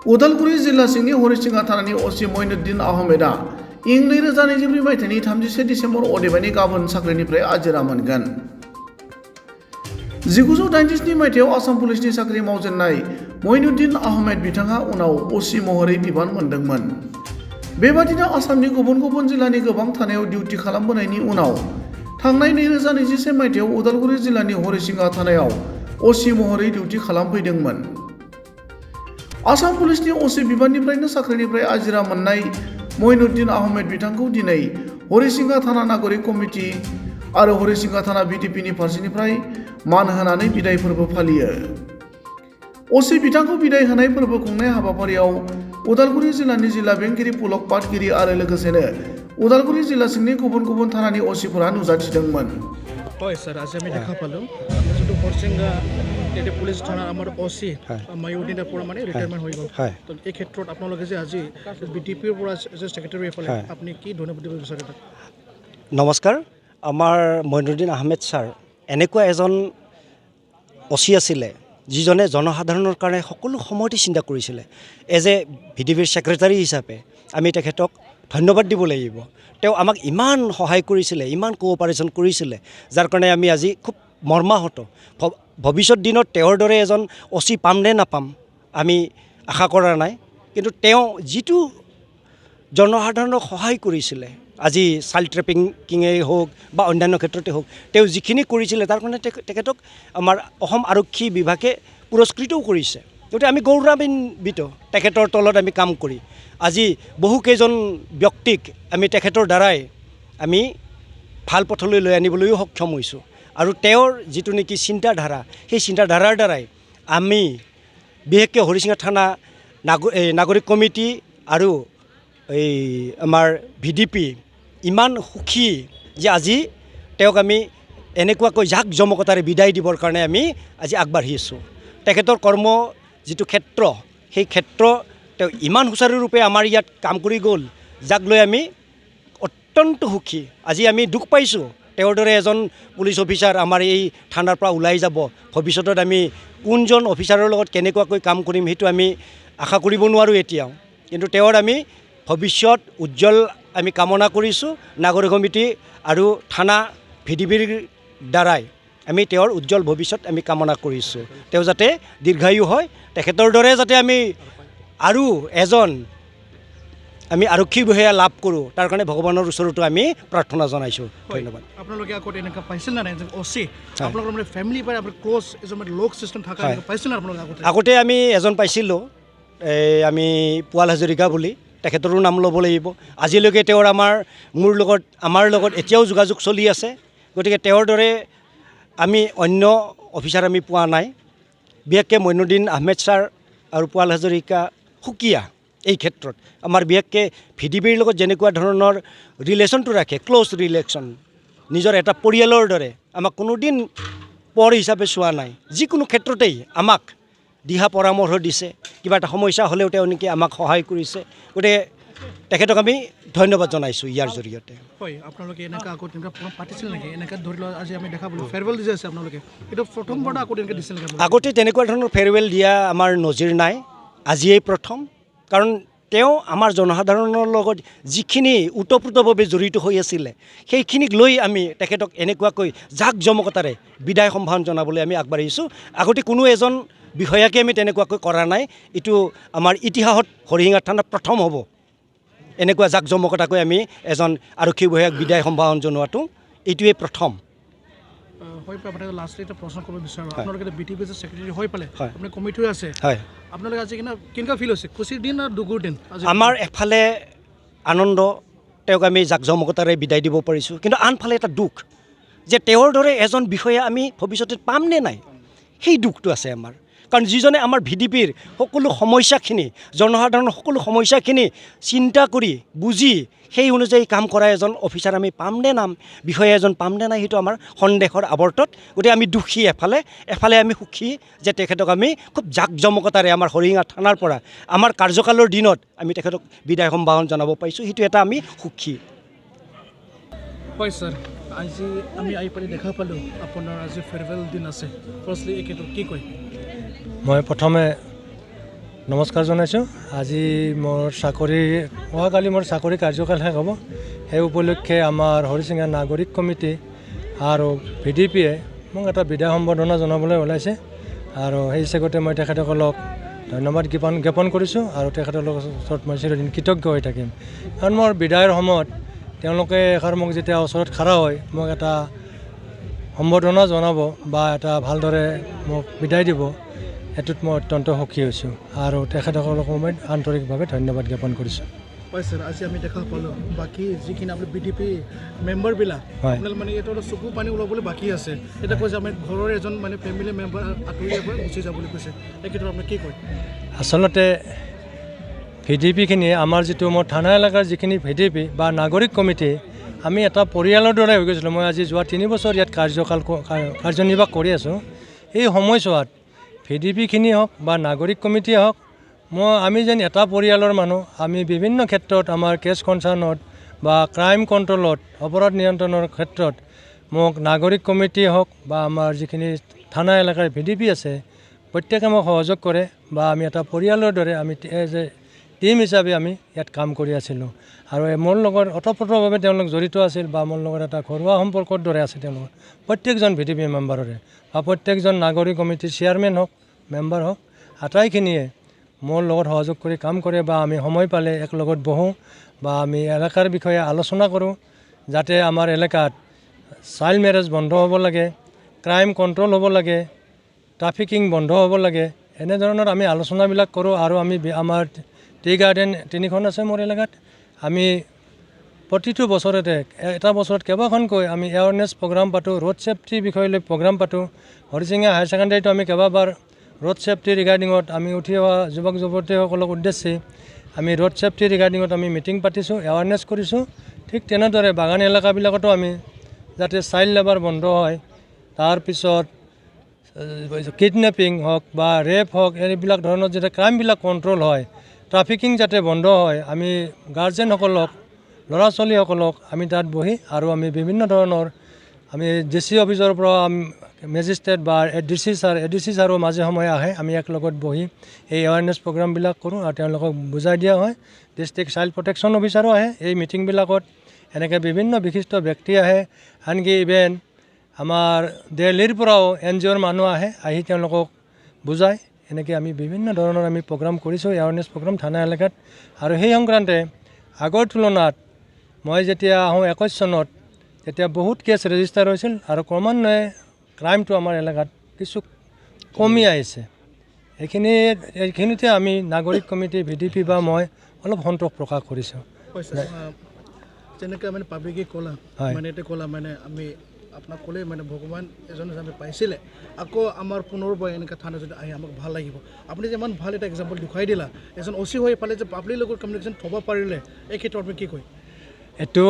उदालगुरि जिल्ला सिंनि हरिसिंगा थानानि असि मइनुद्दिन आहमेदा इं 2024 मायथाइनि 31 डिसेम्बर अदेबानि गाबोन साख्रिनिफ्राय आजिरा मोनगोन। 1987 मायथाइयाव आसाम पुलिसनि साख्रि मावजेननाय मइनुद्दिन आहमेद बिथाङा उनाव असि महरै बिबान मोनदोंमोन। बेबादिनो आसामनि गुबुन गुबुन जिल्लानि गोबां थानायाव डिउटि खालामबोनायनि उनाव थांनाय 2021 मायथाइयाव उदालगुरि जिल्लानि हरिसिंगा थानायाव असि महरै डिउटि खालामफैदोंमोन। आसाम पुलिसनि असि बिबाननिफ्रायनो साख्रिनिफ्राय आजिरा मोननाय मइनुद्दिन आहमेद बिथांखौ दिनै हरिसिंगा थाना नागरिक कमिटि आरो हरिसिंगा थाना बिटिपिनि फारसेनिफ्राय मान होनानै बिदाय फोरबो फालियो। असि बिथांखौ बिदाय होनाय फोरबो खुंनाय हाबाफारियाव उदालगुरि जिल्लानि जिल्ला बेंगिरि पुलक पाटगिरि आरो लोगोसेनो उदालगुरि जिल्ला सिंनि गुबुन गुबुन थानानि असिफोरा नुजाथिदोंमोन। হয় স্যার, আজি আমি দেখা পালোঁ যিটো হৰিচিংগা পুলিচ থানা আমাৰ অচি মইনুদ্দিনৰ পৰা মানে ৰিটায়াৰমেণ্ট হৈ গ'ল। তো এই ক্ষেত্ৰত আপোনালোকে যে আজি বিটিপিৰ পৰা ছেক্ৰেটাৰী এফালে আপুনি কি ধন্যবাদ দিব বিচাৰে? নমস্কাৰ। আমাৰ মইনুদ্দিন আহমেদ ছাৰ এনেকুৱা এজন অচি আছিলে যিজনে জনসাধাৰণৰ কাৰণে সকলো সময়তে চিন্তা কৰিছিলে। এজ এ ভিডিপিৰ ছেক্ৰেটাৰী হিচাপে আমি তেখেতক ধন্যবাদ দিব লাগিব। তেওঁ আমাক ইমান সহায় কৰিছিলে, ইমান কোঅপাৰেশ্যন কৰিছিলে, যাৰ কাৰণে আমি আজি খুব মৰ্মাহত। ভৱিষ্যত দিনত তেওঁৰ দৰে এজন অচি পাম নে নাপাম আমি আশা কৰা নাই, কিন্তু তেওঁ যিটো জনসাধাৰণক সহায় কৰিছিলে, আজি চাইল্ড ট্ৰেফিকিঙেই হওক বা অন্যান্য ক্ষেত্ৰতে হওক, তেওঁ যিখিনি কৰিছিলে তাৰ কাৰণে তেখেতক আমাৰ অসম আৰক্ষী বিভাগে পুৰস্কৃতও কৰিছে। গতিকে আমি গৌৰৱান্বিত তেখেতৰ তলত আমি কাম কৰি। আজি বহুকেইজন ব্যক্তিক আমি তেখেতৰ দ্বাৰাই আমি ভাল পথলৈ লৈ আনিবলৈও সক্ষম হৈছোঁ। আৰু তেওঁৰ যিটো নেকি চিন্তাধাৰা, সেই চিন্তাধাৰাৰ দ্বাৰাই আমি বিশেষকৈ হৰিচিংগা থানা নাগৰিক কমিটি আৰু এই আমাৰ ভিডিপি ইমান সুখী যে আজি তেওঁক আমি এনেকুৱাকৈ জাক জমকতাৰে বিদায় দিবৰ কাৰণে আমি আজি আগবাঢ়ি আছোঁ। তেখেতৰ কৰ্ম যিটো ক্ষেত্ৰ, সেই ক্ষেত্ৰ তেওঁ ইমান সুচাৰুৰূপে আমাৰ ইয়াত কাম কৰি গ'ল, যাক লৈ আমি অত্যন্ত সুখী। আজি আমি দুখ পাইছোঁ তেওঁৰ দৰে এজন পুলিচ অফিচাৰ আমাৰ এই থানাৰ পৰা ওলাই যাব। ভৱিষ্যতত আমি কোনজন অফিচাৰৰ লগত কেনেকুৱাকৈ কাম কৰিম সেইটো আমি আশা কৰিব নোৱাৰোঁ এতিয়াও, কিন্তু তেওঁৰ আমি ভৱিষ্যত উজ্জ্বল আমি কামনা কৰিছোঁ। নাগৰিক কমিটি আৰু থানা ভিডিপিৰ দ্বাৰাই আমি তেওঁৰ উজ্জ্বল ভৱিষ্যত আমি কামনা কৰিছোঁ। তেওঁ যাতে দীৰ্ঘায়ু হয়, তেখেতৰ দৰে যাতে আমি আৰু এজন আমি আৰক্ষী বিষয়া লাভ কৰোঁ, তাৰ কাৰণে ভগৱানৰ ওচৰতো আমি প্ৰাৰ্থনা জনাইছোঁ। ধন্যবাদ। আপোনালোকে আগতে এনেকুৱা পাইছিল নে নাই যে অচি আপোনালোকৰ মানে ফেমিলি পাই আপোনাৰ ক্ল'জ এজন লগ চিষ্টেম থকা পাইছিল নে আপোনালোকে? আগতে আমি এজন পাইছিলোঁ, আমি পুৱাল হাজৰিকা বুলি, তেখেতৰো নাম ল'ব লাগিব। আজিলৈকে তেওঁৰ আমাৰ লগত এতিয়াও যোগাযোগ চলি আছে। গতিকে তেওঁৰ দৰে আমি অন্য অফিচাৰ আমি পোৱা নাই। বিশেষকৈ মইনুদ্দিন আহমেদ ছাৰ আৰু পুৱাল হাজৰিকা সুকীয়া এই ক্ষেত্ৰত। আমাৰ বিশেষকৈ ভিডিপিৰ লগত যেনেকুৱা ধৰণৰ ৰিলেশ্যনটো ৰাখে, ক্ল'জ ৰিলেশ্যন, নিজৰ এটা পৰিয়ালৰ দৰে, আমাক কোনোদিন পৰ হিচাপে চোৱা নাই। যিকোনো ক্ষেত্ৰতেই আমাক দিহা পৰামৰ্শ দিছে, কিবা এটা সমস্যা হ'লেও তেওঁলোকে আমাক সহায় কৰিছে। গতিকে তেখেতক আমি ধন্যবাদ জনাইছোঁ ইয়াৰ জৰিয়তে। হয়, আপোনালোকে এনেকুৱা আগত এনেকুৱা পাতিছিল নেকি? এনেকৈ ধৰি লওক আজি আমি দেখা পালোঁ ফেয়াৰৱেল দি আছে আপোনালোকে, এইটো প্ৰথমবাৰ আগত এনেকৈ দিছিল নেকি? আগতে তেনেকুৱা ধৰণৰ ফেয়াৰৱেল দিয়া আমাৰ নজিৰ নাই, আজিয়েই প্ৰথম। কাৰণ তেওঁ আমাৰ জনসাধাৰণৰ লগত যিখিনি ওতঃপ্ৰোতভাৱে জড়িত হৈ আছিলে, সেইখিনিক লৈ আমি তেখেতক এনেকুৱাকৈ জাক জমকতাৰে বিদায় সম্ভাষণ জনাবলৈ আমি আগবাঢ়িছোঁ। আগতে কোনো এজন বিষয়াকে আমি তেনেকুৱাকৈ কৰা নাই। এইটো আমাৰ ইতিহাসত হৰিচিংগা থানাত প্ৰথম হ'ব এনেকুৱা জাক জমকতাকৈ আমি এজন আৰক্ষী বিষয়াক বিদায় সম্ভাষণ জনোৱাটো, এইটোৱেই প্ৰথম। হৈ পেলাই আপোনালোকে লাষ্টলি এটা প্ৰশ্ন কৰিব বিচাৰোঁ, আপোনালোকে বিটিপি যে ছেক্ৰেটাৰী হৈ পেলাই আপুনি কমিটি হৈ আছে, আপোনালোকে আজি কেনেকুৱা ফিল হৈছে? খুচিৰ দিন আৰু দুখৰ দিন? আমাৰ এফালে আনন্দ, তেওঁক আমি জাক জমকতাৰে বিদায় দিব পাৰিছোঁ, কিন্তু আনফালে এটা দুখ যে তেওঁৰ দৰে এজন বিষয়া আমি ভৱিষ্যতে পাম নে নাই, সেই দুখটো আছে আমাৰ। কাৰণ যিজনে আমাৰ ভিডিপিৰ সকলো সমস্যাখিনি, জনসাধাৰণৰ সকলো সমস্যাখিনি চিন্তা কৰি বুজি সেই অনুযায়ী কাম কৰা এজন অফিচাৰ আমি পাম নে নাম, বিষয়া এজন পাম নে নাই, সেইটো আমাৰ সন্দেহৰ আৱৰ্তত। গতিকে আমি দুখী এফালে আমি সুখী যে তেখেতক আমি খুব জাক জমকতাৰে আমাৰ হৰিচিংগা থানাৰ পৰা আমাৰ কাৰ্যকালৰ দিনত আমি তেখেতক বিদায় সম্ভাষণ জনাব পাৰিছোঁ, সেইটো এটা আমি সুখী। হয় ছাৰ, আজি আমি আহি পালি দেখা পালোঁ আপোনাৰ আজি ফেয়াৰৱেল দিন আছে, ফাৰ্ষ্টলি এই ক্ষেত্ৰত কি কয়? মই প্ৰথমে নমস্কাৰ জনাইছোঁ। আজি মোৰ অহাকালি মোৰ চাকৰি কাৰ্যকাল শেষ হ'ব। সেই উপলক্ষে আমাৰ হৰিচিঙা নাগৰিক কমিটি আৰু VDPয়ে মোক এটা বিদায় সম্বৰ্ধনা জনাবলৈ ওলাইছে আৰু সেই হিচাপতে মই তেখেতসকলক ধন্যবাদ জ্ঞাপন কৰিছোঁ আৰু তেখেতসকলৰ ওচৰত মই চিৰদিন কৃতজ্ঞ হৈ থাকিম। কাৰণ মোৰ বিদায়ৰ সময়ত তেওঁলোকে এষাৰ মোক যেতিয়া ওচৰত খাৰা হয় মোক এটা সম্বৰ্ধনা জনাব বা এটা ভালদৰে মোক বিদায় দিব, সেইটোত মই অত্যন্ত সুখী হৈছোঁ আৰু তেখেতসকলক মই আন্তৰিকভাৱে ধন্যবাদ জ্ঞাপন কৰিছোঁ। হয় ছাৰ, আজি আমি দেখা পালোঁ বাকী যিখিনি আপোনাৰ BDP মেম্বাৰবিলাক আপোনালোক মানে এইটো চকু পানী ওলাবলৈ বাকী আছে। এতিয়া কৈছে আমি ঘৰৰ এজন মানে ফেমিলি মেম্বাৰ আঁতৰি গুচি যাব বুলি কৈছে, এই ক্ষেত্ৰত আপুনি কি কয়? আচলতে VDPখিনিয়ে আমাৰ যিটো মোৰ থানা এলেকাৰ যিখিনি VDP বা নাগৰিক কমিটি, আমি এটা পৰিয়ালৰ দৰে হৈ গৈছিলোঁ। মই আজি যোৱা 3 বছৰ ইয়াত কাৰ্যনিৰ্বাহ কৰি আছোঁ। এই সময়ছোৱাত VDPখিনিয়ে হওক বা নাগৰিক কমিটিয়ে হওক, আমি যেন এটা পৰিয়ালৰ মানুহ। আমি বিভিন্ন ক্ষেত্ৰত আমাৰ কেছ কনচাৰ্ণত বা ক্ৰাইম কণ্ট্ৰলত, অপৰাধ নিয়ন্ত্ৰণৰ ক্ষেত্ৰত মোক নাগৰিক কমিটিয়ে হওক বা আমাৰ যিখিনি থানা এলেকাৰ VDP আছে, প্ৰত্যেকে মোক সহযোগ কৰে বা আমি এটা পৰিয়ালৰ দৰে আমি টিম হিচাপে আমি ইয়াত কাম কৰি আছিলোঁ আৰু মোৰ লগত ওতঃপ্ৰোতভাৱে তেওঁলোক জড়িত আছিল বা মোৰ লগত এটা ঘৰুৱা সম্পৰ্কৰ দৰে আছে তেওঁলোকৰ প্ৰত্যেকজন VDP মেম্বাৰৰে বা প্ৰত্যেকজন নাগৰিক কমিটিৰ চেয়াৰমেন হওক, মেম্বাৰ হওক, আটাইখিনিয়ে মোৰ লগত সহযোগ কৰি কাম কৰে বা আমি সময় পালে একেলগত বহোঁ বা আমি এলেকাৰ বিষয়ে আলোচনা কৰোঁ, যাতে আমাৰ এলেকাত চাইল্ড মেৰেজ বন্ধ হ'ব লাগে, ক্ৰাইম কণ্ট্ৰল হ'ব লাগে, ট্ৰাফিকিং বন্ধ হ'ব লাগে। এনেধৰণৰ আমি আলোচনাবিলাক কৰোঁ আৰু আমি আমাৰ টি গাৰ্ডেন 3খন আছে মোৰ এলেকাত। আমি প্ৰতিটো বছৰতে এটা বছৰত কেইবাখনকৈ আমি এৱাৰনেছ প্ৰগ্ৰাম পাতোঁ, ৰোড ছেফটিৰ বিষয় লৈ প্ৰগ্ৰাম পাতোঁ। হৰিচিঙা হায়াৰ ছেকেণ্ডেৰীটো আমি কেইবাবাৰ ৰোড ছেফটি ৰিগাৰ্ডিঙত আমি উঠি অহা যুৱক যুৱতীসকলক উদ্দেশ্যে আমি ৰোড ছেফটি ৰিগাৰ্ডিঙত আমি মিটিং পাতিছোঁ, এৱাৰনেছ কৰিছোঁ। ঠিক তেনেদৰে বাগান এলেকাবিলাকতো আমি যাতে চাইল্ড লেবাৰ বন্ধ হয়, তাৰপিছত কিডনেপিং হওক বা ৰেপ হওক, এইবিলাক ধৰণৰ যাতে ক্ৰাইমবিলাক কণ্ট্ৰল হয়, ট্ৰাফিকিং যাতে বন্ধ হয়, আমি গাৰ্জেনসকলক, ল'ৰা ছোৱালীসকলক আমি তাত বহি আৰু আমি বিভিন্ন ধৰণৰ আমি DC অফিচৰ পৰা মেজিষ্ট্ৰেট বা ADC ছাৰো মাজে সময়ে আহে। আমি একলগত বহি এই এৱাৰনেছ প্ৰগ্ৰামবিলাক কৰোঁ আৰু তেওঁলোকক বুজাই দিয়া হয়। ডিষ্ট্ৰিক্ট চাইল্ড প্ৰটেকশ্যন অফিচাৰো আহে এই মিটিংবিলাকত। এনেকৈ বিভিন্ন বিশিষ্ট ব্যক্তি আহে, আনকি ইভেন আমাৰ দিল্লীৰ পৰাও NGOৰ মানুহ আহি তেওঁলোকক বুজায়। এনেকৈ আমি বিভিন্ন ধৰণৰ আমি প্ৰগ্ৰাম কৰিছোঁ, এৱাৰনেছ প্ৰগ্ৰাম থানা এলেকাত। আৰু সেই সংক্ৰান্তে আগৰ তুলনাত মই যেতিয়া আহোঁ 21 চনত, তেতিয়া বহুত কেছ ৰেজিষ্টাৰ হৈছিল আৰু ক্ৰমান্বয়ে ক্ৰাইমটো আমাৰ এলেকাত কিছু কমি আহিছে। এইখিনিতে আমি নাগৰিক কমিটি VDP বা মই অলপ সন্তোষ প্ৰকাশ কৰিছোঁ। যেনেকৈ মানে পাব্লিকে ক'লা মানে এতিয়া ক'লা মানে আমি আপোনাক ক'লে মানে ভগৱান এজন আমি পাইছিলে, আকৌ আমাৰ পুনৰবাৰ এনেকৈ থানা যদি আহে আমাক ভাল লাগিব। আপুনি যে ইমান ভাল এটা এক্সাম্পল দেখুৱাই দিলা, এজন OC হৈ পালে যে পাব্লিকৰ লগত কমিউনিকেশ্যন থ'ব পাৰিলে, এই ক্ষেত্ৰত আপুনি কি কয়? এইটো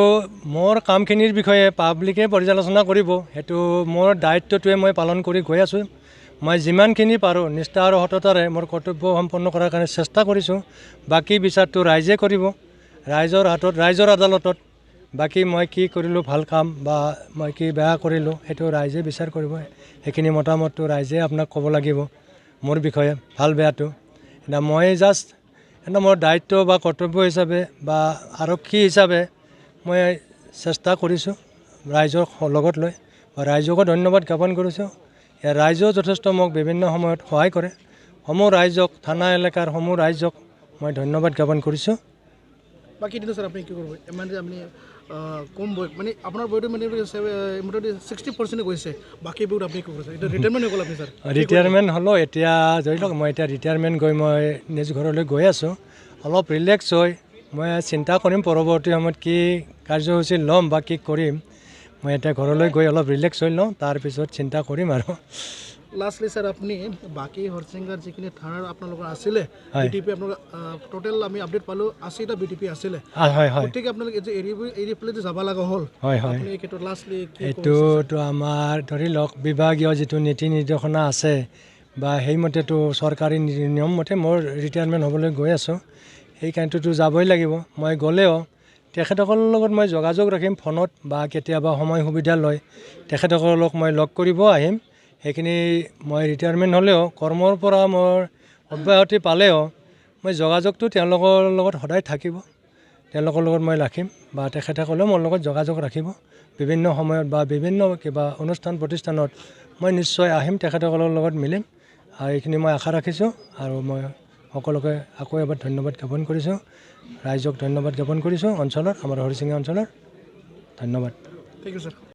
মোৰ কামখিনিৰ বিষয়ে পাব্লিকে পৰ্যালোচনা কৰিব। সেইটো মোৰ দায়িত্বটোৱে মই পালন কৰি গৈ আছোঁ। মই যিমানখিনি পাৰোঁ নিষ্ঠা আৰু সততাৰে মোৰ কৰ্তব্য সম্পন্ন কৰাৰ কাৰণে চেষ্টা কৰিছোঁ। বাকী বিচাৰটো ৰাইজে কৰিব, ৰাইজৰ হাতত, ৰাইজৰ আদালতত। বাকী মই কি কৰিলোঁ ভাল কাম বা মই কি বেয়া কৰিলোঁ সেইটো ৰাইজে বিচাৰ কৰিব। সেইখিনি মতামতটো ৰাইজে আপোনাক ক'ব লাগিব মোৰ বিষয়ে, ভাল বেয়াটো। এতিয়া মই জাষ্ট মোৰ দায়িত্ব বা কৰ্তব্য হিচাপে বা আৰক্ষী হিচাপে মই চেষ্টা কৰিছোঁ ৰাইজৰ লগত লৈ, বা ৰাইজকো ধন্যবাদ জ্ঞাপন কৰিছোঁ। ৰাইজেও যথেষ্ট মোক বিভিন্ন সময়ত সহায় কৰে। সমূহ ৰাইজক, থানা এলেকাৰ সমূহ ৰাইজক মই ধন্যবাদ জ্ঞাপন কৰিছোঁ। বাকী দিনটো ছাৰ আপুনি কি কৰিব? ইমান যে আপুনি কম বয়স মানে আপোনাৰ বয়সটো মানে মোটামুটি 60% গৈছে, বাকী বহুত আপুনি কি কৰিছে? এতিয়া ৰিটায়াৰমেণ্ট হৈ গ'ল আপুনি ছাৰ? ৰিটায়াৰমেণ্ট হ'লোঁ। এতিয়া ধৰি লওক মই এতিয়া ৰিটায়াৰমেণ্ট গৈ মই নিজ ঘৰলৈ গৈ আছোঁ। অলপ ৰিলেক্স হৈ মই চিন্তা কৰিম পৰৱৰ্তী সময়ত কি কাৰ্যসূচী ল'ম বা কি কৰিম। মই এতিয়া ঘৰলৈ গৈ অলপ ৰিলেক্স হৈ লওঁ, তাৰপিছত চিন্তা কৰিম আৰু। লাষ্টলি ছাৰ আপুনি বাকী হৰিচিঙাৰ যিখিনি থানাৰ আপোনালোকৰ আছিলে VDP, আপোনালোকৰ টোটেল আমি আপডেট পালোঁ 80টা VDP আছিলে। গতিকে আপোনালোকে যে এৰি পেলাই যে যাব লগা হ'ল, আপুনি এই ক্ষেত্ৰত লাষ্টলি এইটোতো আমাৰ ধৰি লওক বিভাগীয় যিটো নীতি নিৰ্দেশনা আছে বা সেইমতেতো চৰকাৰী নিয়ম মতে মোৰ ৰিটায়াৰমেণ্ট হ'বলৈ গৈ আছোঁ। সেই কাৰণেতো যাবই লাগিব। মই গ'লেও তেখেতসকলৰ লগত মই যোগাযোগ ৰাখিম ফোনত বা কেতিয়াবা সময় সুবিধা লৈ তেখেতসকলক মই লগ কৰিব আহিম। সেইখিনি মই ৰিটায়াৰমেণ্ট হ'লেও কৰ্মৰ পৰা মোৰ অব্যাহতি পালেও মই যোগাযোগটো তেওঁলোকৰ লগত সদায় থাকিব, তেওঁলোকৰ লগত মই ৰাখিম বা তেখেতসকলেও মোৰ লগত যোগাযোগ ৰাখিব। বিভিন্ন সময়ত বা বিভিন্ন কিবা অনুষ্ঠান প্ৰতিষ্ঠানত মই নিশ্চয় আহিম, তেখেতসকলৰ লগত মিলিম, আৰু এইখিনি মই আশা ৰাখিছোঁ। আৰু মই সকলোকে আকৌ এবাৰ ধন্যবাদ জ্ঞাপন কৰিছোঁ, ৰাইজক ধন্যবাদ জ্ঞাপন কৰিছোঁ, অঞ্চলৰ আমাৰ হৰিচিঙা অঞ্চলৰ ধন্যবাদ। Thank you sir.